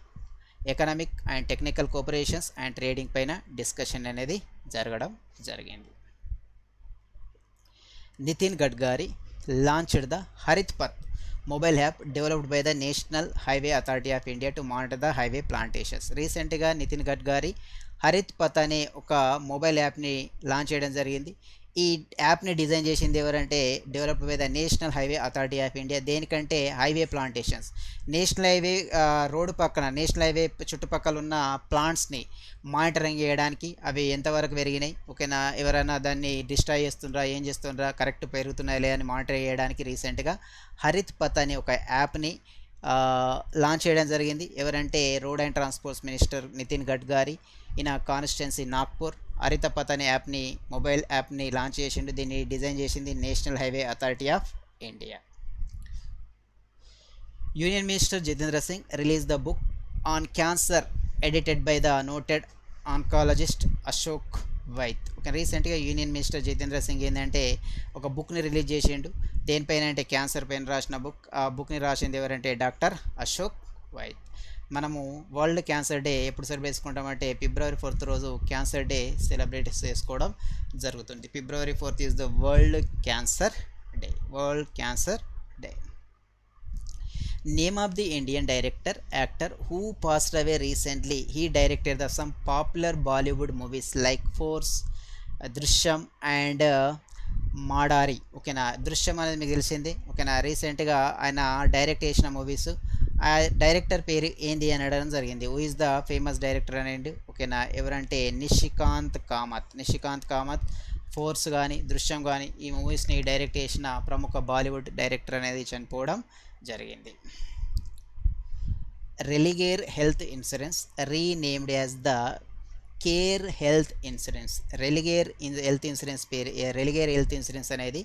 economic and technical cooperations and trading పైన డిస్కషన్ అనేది జరగడం జరిగింది. నితిన్ గడ్కరీ లాంచ్డ్ ద హరిత్ పత్ mobile app developed by the national highway authority of India to monitor the highway plantations. రీసెంట్గా నితిన్ గడ్కరీ హరిత్ పత్ అనే ఒక మొబైల్ యాప్ని లాంచ్ చేయడం జరిగింది. ఈ యాప్ని డిజైన్ చేసింది ఎవరంటే developed by the national highway authority of India. దేనికంటే highway plantations, national highway road పక్కన, నేషనల్ హైవే చుట్టుపక్కల ఉన్న ప్లాంట్స్ని మానిటరింగ్ చేయడానికి అవి ఎంతవరకు పెరిగినాయి, ఓకేనా, ఎవరైనా దాన్ని డిస్ట్రాయ్ చేస్తుండ్రా, ఏం చేస్తుండ్రా, కరెక్ట్ పెరుగుతున్నాయా లేదా అని మానిటర్ చేయడానికి రీసెంట్గా హరిత్ పత్ అనే ఒక యాప్ని లాంచ్ చేయడం జరిగింది. ఎవరంటే road and transports minister Nitin Gadkari, ఈయన కాన్స్టిట్యున్సీ నాగ్పూర్. హరిత పత్ అనే యాప్ని, మొబైల్ యాప్ని లాంచ్ చేసిండు. దీన్ని డిజైన్ చేసింది national highway authority of India. Union minister Jitendra Singh release the book on cancer edited by the noted oncologist Ashok వైత్. Okay, రీసెంట్గా యూనియన్ మినిస్టర్ జితేంద్ర సింగ్ ఏంటంటే ఒక బుక్ని రిలీజ్ చేసిండు. దేనిపైన అంటే క్యాన్సర్ పైన రాసిన బుక్. ఆ బుక్ని రాసింది ఎవరంటే డాక్టర్ అశోక్ వైత్. మనము వరల్డ్ క్యాన్సర్ డే ఎప్పుడు సెలబ్రేట్ చేసుకుంటామంటే February 4th రోజు క్యాన్సర్ డే సెలబ్రేట్ చేసుకోవడం జరుగుతుంది. February 4th is the world cancer day. World cancer day. Name of the Indian director actor who passed away recently. He directed some popular Bollywood movies like Force, Drishyam and Madaari. ఓకేనా, దృశ్యం అనేది మీకు తెలిసిందే. ఓకేనా, రీసెంట్గా ఆయన direct చేసిన మూవీస్. ఆ director పేరు ఏంది అని అడగడం జరిగింది. Who is the famous director అనేది. ఓకేనా, ఎవరంటే నిషికాంత్ కామత్. నిషికాంత్ కామత్ ఫోర్స్ కానీ దృశ్యం కానీ ఈ మూవీస్ని డైరెక్ట్ చేసిన ప్రముఖ బాలీవుడ్ డైరెక్టర్ అనేది చనిపోవడం జరిగింది. Religare health insurance renamed as the care health insurance. Religare health insurance పేరు, రెలిగేర్ హెల్త్ ఇన్సూరెన్స్ అనేది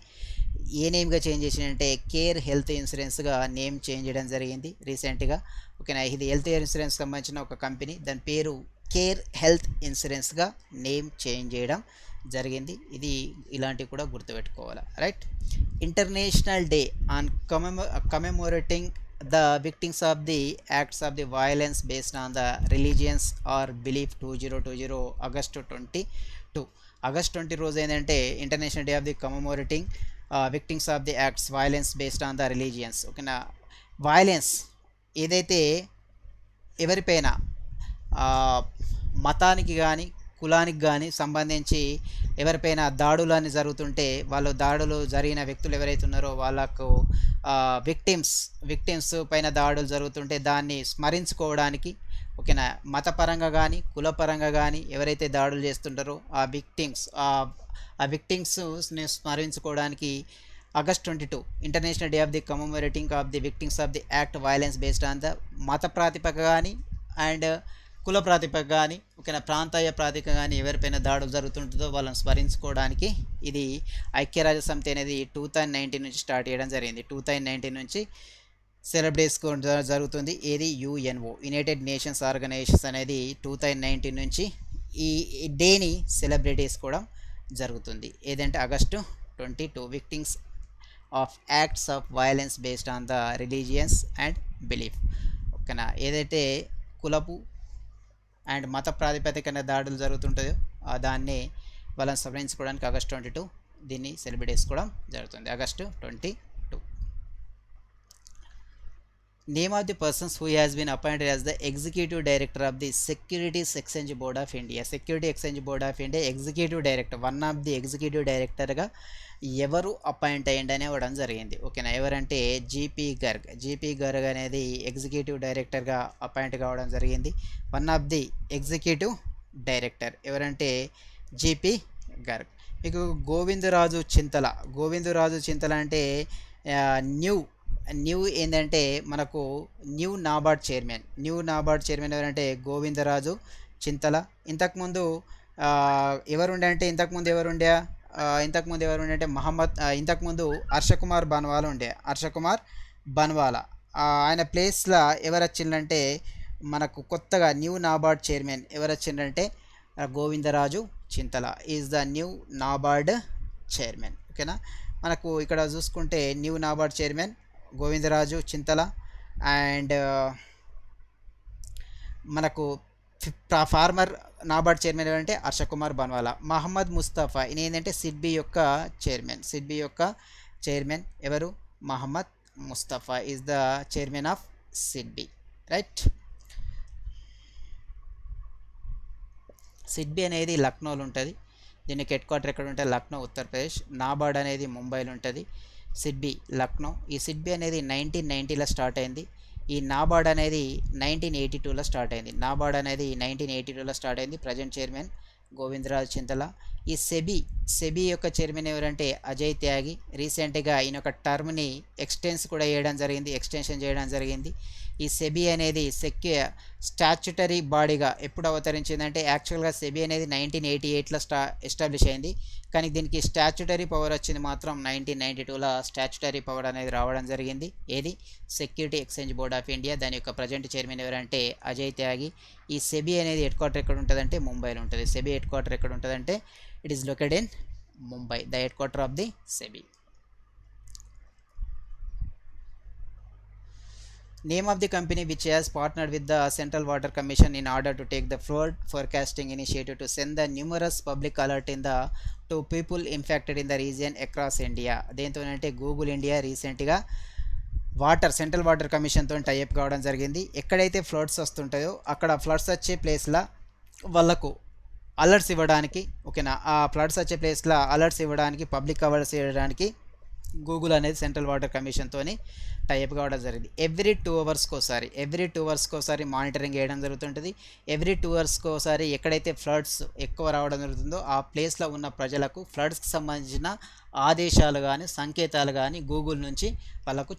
ఏ నేమ్గా చేంజ్ చేసిందంటే కేర్ హెల్త్ ఇన్సూరెన్స్గా నేమ్ చేంజ్ చేయడం జరిగింది రీసెంట్గా. ఓకేనా, ఇది హెల్త్ ఇన్సూరెన్స్ సంబంధించిన ఒక కంపెనీ, దాని పేరు కేర్ హెల్త్ ఇన్సూరెన్స్గా నేమ్ చేంజ్ చేయడం జరిగింది. ఇది ఇలాంటివి కూడా గుర్తుపెట్టుకోవాలి, right. International day on commemorating the victims of the acts of the violence based on the religions or belief 2020 August 22. August 20 రోజు ఏంటంటే international day of the commemorating victims of the acts violence based on the religions. ఓకేనా, violence ఏదైతే ఎవరిపైన మతానికి కానీ కులానికి కానీ సంబంధించి ఎవరిపైన దాడులని జరుగుతుంటే, వాళ్ళు దాడులు జరిగిన వ్యక్తులు ఎవరైతే ఉన్నారో వాళ్ళకు విక్టిమ్స్ పైన దాడులు జరుగుతుంటే దాన్ని స్మరించుకోవడానికి, ఓకేనా, మతపరంగా కానీ కులపరంగా కానీ ఎవరైతే దాడులు చేస్తుంటారో ఆ విక్టిమ్స్ని స్మరించుకోవడానికి August 22 international day of the commemorating of the victims of the act violence based on the మత ప్రాతిపదిక కానీ అండ్ కుల ప్రాతిపదిక కానీ, ఓకేనా, ప్రాంతీయ ప్రాతిపదిక కానీ ఎవరిపైన దాడులు జరుగుతుంటుందో వాళ్ళని స్మరించుకోవడానికి ఇది ఐక్యరాజ్య సమితి అనేది 2019 నుంచి స్టార్ట్ చేయడం జరిగింది. 2019 నుంచి సెలబ్రేట్ చేసుకోవడం జరుగుతుంది. ఏది UNO, యునైటెడ్ నేషన్స్ ఆర్గనైజేషన్ అనేది 2019 నుంచి ఈ డేని సెలబ్రేట్ చేసుకోవడం జరుగుతుంది. ఏదంటే August 22 victims of acts of violence based on the religions and belief. ఓకేనా, ఏదైతే కులపు అండ్ మత ప్రాతిపదికన దాడులు జరుగుతుంటుందో దాన్ని వాళ్ళని స్మరించుకోవడానికి August 22 దీన్ని సెలబ్రేట్ చేసుకోవడం జరుగుతుంది. August 22. Name of the persons who has been appointed as the executive director of the securities exchange board of India. Security exchange board of India executive director, one of the executive డైరెక్టర్గా ఎవరు appoint అయ్యిండని ఇవ్వడం జరిగింది. ఓకేనా, ఎవరంటే GP Garg అనేది executive డైరెక్టర్గా appoint కావడం జరిగింది. One of the executive director ఎవరంటే జీపీ గర్గ్. మీకు గోవిందరాజు చింతల అంటే న్యూ ఏంటంటే మనకు న్యూ నాబార్డ్ చైర్మన్ ఎవరంటే గోవిందరాజు చింతల. ఇంతకుముందు ఎవరుండే అంటే ఇంతకుముందు హర్షకుమార్ బన్వాలా ఆయన ప్లేస్లో ఎవరు వచ్చిందంటే మనకు కొత్తగా న్యూ నాబార్డ్ చైర్మన్ ఎవరు వచ్చిందంటే Govindaraju Chintala is the new NABARD chairman. ఓకేనా, మనకు ఇక్కడ చూసుకుంటే new NABARD chairman Govindaraju Chintala and మనకు ఫార్మర్ నాబార్డ్ చైర్మన్ ఎవరంటే హర్షకుమార్ బన్వాలా. మహమ్మద్ ముస్తఫా ఈయన ఏంటంటే సిడ్బీ యొక్క చైర్మన్ ఎవరు Mohammad Mustafa is the chairman of SIDBI, right. SIDBI అనేది లక్నోలో ఉంటుంది. దీనికి హెడ్ క్వార్టర్ ఎక్కడ ఉంటుంది? లక్నో, ఉత్తరప్రదేశ్. నాబార్డ్ అనేది ముంబైలో ఉంటుంది. సిడ్బీ లక్నో. ఈ సిడ్బీ అనేది 1990లో స్టార్ట్ అయింది. ఈ నాబార్డ్ అనేది 1982లో స్టార్ట్ అయింది. నాబార్డ్ అనేది 1982లో స్టార్ట్ అయింది. ప్రజెంట్ చైర్మన్ గోవిందరాజ్ చింతల. ఈ సెబీ యొక్క చైర్మన్ ఎవరంటే అజయ్ త్యాగి. రీసెంట్గా ఈయన ఒక టర్మ్ని ఎక్స్టెన్షన్ చేయడం జరిగింది. ఈ సెబీ అనేది స్టాచ్యుటరీ బాడీగా ఎప్పుడు అవతరించిందంటే, యాక్చువల్గా సెబీ అనేది 1988లో ఎస్టాబ్లిష్ అయింది. కానీ దీనికి స్టాచ్యుటరీ పవర్ వచ్చింది మాత్రం 1992లో స్టాచ్యుటరీ పవర్ అనేది రావడం జరిగింది. ఏది? Security exchange board of India. దాని యొక్క ప్రజెంట్ చైర్మన్ ఎవరంటే అజయ్ త్యాగి. ఈ సెబీ అనేది హెడ్ క్వార్టర్ ఎక్కడ ఉంటుందంటే ముంబైలో ఉంటుంది. సెబీ హెడ్ క్వార్టర్ ఎక్కడ ఉంటుందంటే it is located in Mumbai, the head quarter of the SEBI. Name of the company which has partnered with the Central Water Commission in order to take the flood forecasting initiative to send the numerous public alert to people infected in the region across India. దేంతోనంటే Google India రీసెంట్గా central water కమిషన్తో tie up కావడం జరిగింది. ఎక్కడైతే floods వస్తుంటాయో అక్కడ floods వచ్చే ప్లేస్లో వాళ్ళకు అలర్ట్స్ ఇవ్వడానికి, ఓకేనా, ఆ ఫ్లడ్స్ వచ్చే ప్లేస్లో అలర్ట్స్ ఇవ్వడానికి, పబ్లిక్ అవర్స్ ఇవ్వడానికి గూగుల్ అనేది సెంట్రల్ వాటర్ కమిషన్తో టైఅప్ కావడం జరిగింది. ఎవ్రీ 2 అవర్స్కి ఒకసారి మానిటరింగ్ చేయడం జరుగుతుంటుంది. ఎవ్రీ 2 అవర్స్కి ఒకసారి ఎక్కడైతే ఫ్లడ్స్ ఎక్కువ రావడం జరుగుతుందో ఆ ప్లేస్లో ఉన్న ప్రజలకు ఫ్లడ్స్కి సంబంధించిన ఆదేశాలు కానీ సంకేతాలు కానీ గూగుల్ నుంచి వాళ్ళకు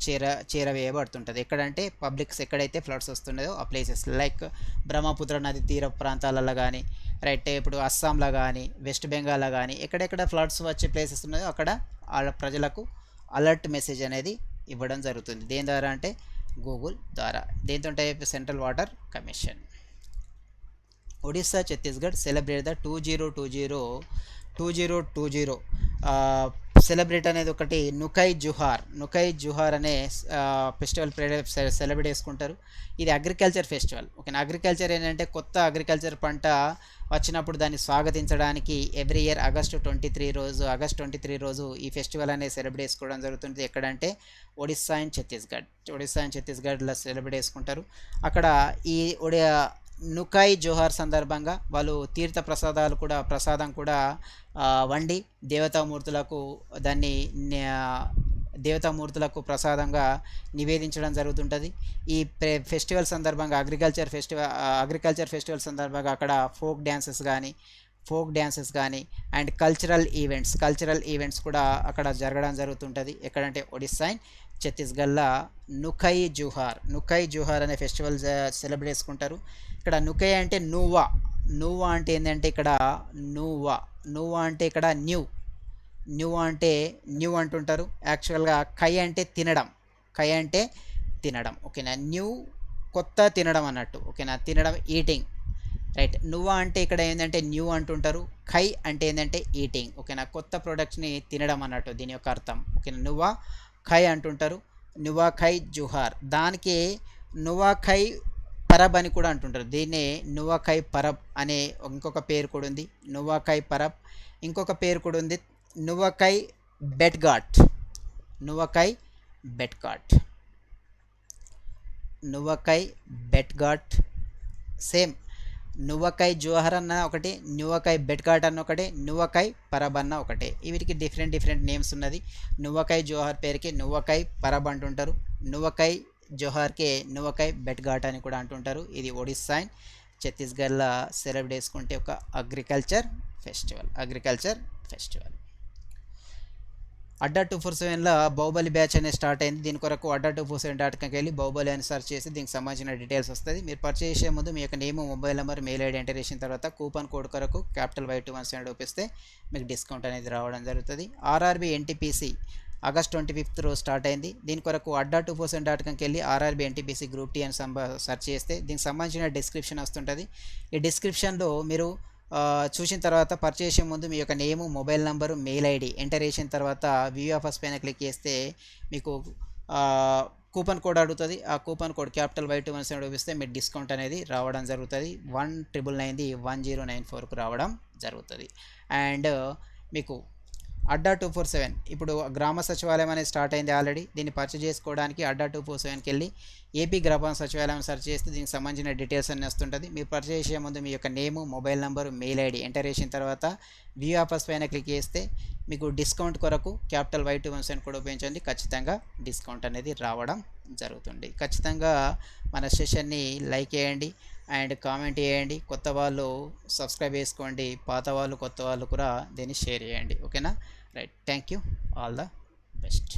చేరవేయబడుతుంటుంది. ఎక్కడంటే పబ్లిక్స్ ఎక్కడైతే ఫ్లడ్స్ వస్తున్నాయో ఆ ప్లేసెస్ లైక్ బ్రహ్మపుత్ర నది తీర ప్రాంతాలలో కానీ, రైట్, ఇప్పుడు అస్సాంలో కానీ, వెస్ట్ బెంగాల్లో కానీ ఎక్కడెక్కడ ఫ్లడ్స్ వచ్చే ప్లేసెస్ ఉన్నాయో అక్కడ ఆ ప్రజలకు అలర్ట్ మెసేజ్ అనేది ఇవ్వడం జరుగుతుంది. దేని ద్వారా అంటే గూగుల్ ద్వారా. దేంతో type? Central water commission. Odisha, Chhattisgarh celebrate the 2020 celebrate అనేది ఒకటి నుకై జుహార్ అనే ఫెస్టివల్ సెలబ్రేట్ చేసుకుంటారు. ఇది అగ్రికల్చర్ ఫెస్టివల్, ఓకేనా. అగ్రికల్చర్ ఏంటంటే కొత్త అగ్రికల్చర్ పంట వచ్చినప్పుడు దాన్ని స్వాగతించడానికి ఎవ్రీ ఇయర్ ఆగస్ట్ 23 రోజు ఈ ఫెస్టివల్ అనేది సెలబ్రేట్ చేసుకోవడం జరుగుతుంది. ఎక్కడంటే ఒడిస్సా అండ్ ఛత్తీస్గఢ్లో సెలబ్రేట్ చేసుకుంటారు. అక్కడ ఈ నుకాయ్ జోహార్ సందర్భంగా వాళ్ళు తీర్థ ప్రసాదం కూడా వండి దేవతామూర్తులకు ప్రసాదంగా నివేదించడం జరుగుతుంటుంది. ఈ ఫెస్టివల్ సందర్భంగా అగ్రికల్చర్ ఫెస్టివల్ సందర్భంగా అక్కడ ఫోక్ డ్యాన్సెస్ కానీ అండ్ కల్చరల్ ఈవెంట్స్ కూడా అక్కడ జరగడం జరుగుతుంటుంది. ఎక్కడంటే ఒడిస్సా అండ్ ఛత్తీస్గఢ్లో నుకై జుహార్ అనే ఫెస్టివల్ సెలబ్రేట్ చేసుకుంటారు. ఇక్కడ నుకై అంటే నువ్వా అంటే ఏంటంటే ఇక్కడ నువ్వా అంటే ఇక్కడ న్యూ అంటే న్యూ అంటుంటారు. యాక్చువల్గా కై అంటే తినడం, ఓకేనా. న్యూ కొత్త తినడం అన్నట్టు, ఓకేనా. తినడం ఈటింగ్, రైట్. నువ్వా అంటే ఇక్కడ ఏంటంటే న్యూ అంటుంటారు. ఖై అంటే ఏంటంటే ఈటింగ్, ఓకేనా. కొత్త ప్రొడక్ట్స్ని తినడం అన్నట్టు దీని యొక్క అర్థం, ఓకేనా. నువ్వా ఖై అంటుంటారు. నువాఖై జుహార్, దానికి నువాఖై పరబ్ అని కూడా అంటుంటారు. దీన్నే నువాఖై పరబ్ అనే ఇంకొక పేరు కూడా ఉంది. నువాఖై పరబ్ ఇంకొక పేరు కూడా ఉంది, నువాఖై బెట్ఘాట్. సేమ్ నువకై జోహర్ అన్న ఒకటి, నువకై బెట్ఘాట్ అన్న ఒకటి, నువకై పరబ్ అన్న ఒకటే. వీటికి డిఫరెంట్ నేమ్స్ ఉన్నది. నువకై జోహర్ పేరుకి నువకై పరబ్ అంటుంటారు. నువకై జోహర్కి నువకై బెట్ఘాట్ అని కూడా అంటుంటారు. ఇది ఒడిస్సా అండ్ ఛత్తీస్గఢ్లో సెలబ్రేట్ చేసుకుంటే ఒక అగ్రికల్చర్ ఫెస్టివల్. అడ్డా 247లో బాహుబలి బ్యాచ్ అనేది స్టార్ట్ అయింది. దీని కొరకు adda247.comకి వెళ్ళి బాహుబలి అని సెర్చ్ చేసి దీనికి సంబంధించిన డీటెయిల్స్ వస్తుంది. మీరు పర్చేస్ చేసే ముందు మీ యొక్క name, mobile number, mail ID enter చేసిన తర్వాత కూపన్ కోడ్ కొరకు Y21 ఒప్పిస్తే మీకు డిస్కౌంట్ అనేది రావడం జరుగుతుంది. ఆర్ఆర్బీ ఎన్టీపీసీ ఆగస్ట్ 25 రోజు స్టార్ట్ అయింది. దీని కొరకు adda247.comకి వెళ్ళి ఆర్ఆర్బీ ఎన్టీపీసీ గ్రూప్ టీ అని సెర్చ్ చేస్తే దీనికి సంబంధించిన డిస్క్రిప్షన్ వస్తుంటుంది. ఈ డిస్క్రిప్షన్లో మీరు చూసిన తర్వాత పర్చేస్ చేసే ముందు మీ యొక్క name, mobile number, mail ID enter చేసిన తర్వాత వ్యూ ఆఫర్స్ పైన క్లిక్ చేస్తే మీకు కూపన్ కోడ్ అడుగుతుంది. ఆ కూపన్ కోడ్ Y21 చూపిస్తే మీకు డిస్కౌంట్ అనేది రావడం జరుగుతుంది. 1999 1094కు రావడం జరుగుతుంది. అండ్ మీకు అడ్డా 247 ఇప్పుడు గ్రామ సచివాలయం అనేది స్టార్ట్ అయింది ఆల్రెడీ. దీన్ని పర్చేజ్ చేసుకోవడానికి అడ్డా 247కి వెళ్ళి ఏపీ గ్రామ సచివాలయం సెర్చ్ చేస్తే దీనికి సంబంధించిన డీటెయిల్స్ అన్నీ వస్తుంటుంది. మీరు పర్చేజ్ చేసే ముందు మీ యొక్క name, mobile number, mail ID enter చేసిన తర్వాత వ్యూ ఆఫర్స్ పైన క్లిక్ చేస్తే మీకు డిస్కౌంట్ కొరకు క్యాపిటల్ Y217 కూడా ఉపయోగించండి. ఖచ్చితంగా డిస్కౌంట్ అనేది రావడం జరుగుతుంది. ఖచ్చితంగా మన సెషన్ని లైక్ చేయండి అండ్ కామెంట్ చేయండి. కొత్త వాళ్ళు సబ్స్క్రైబ్ చేసుకోండి, పాత వాళ్ళు కొత్త వాళ్ళు కూడా దీన్ని షేర్ చేయండి. ఓకేనా? Right, thank you, all the best.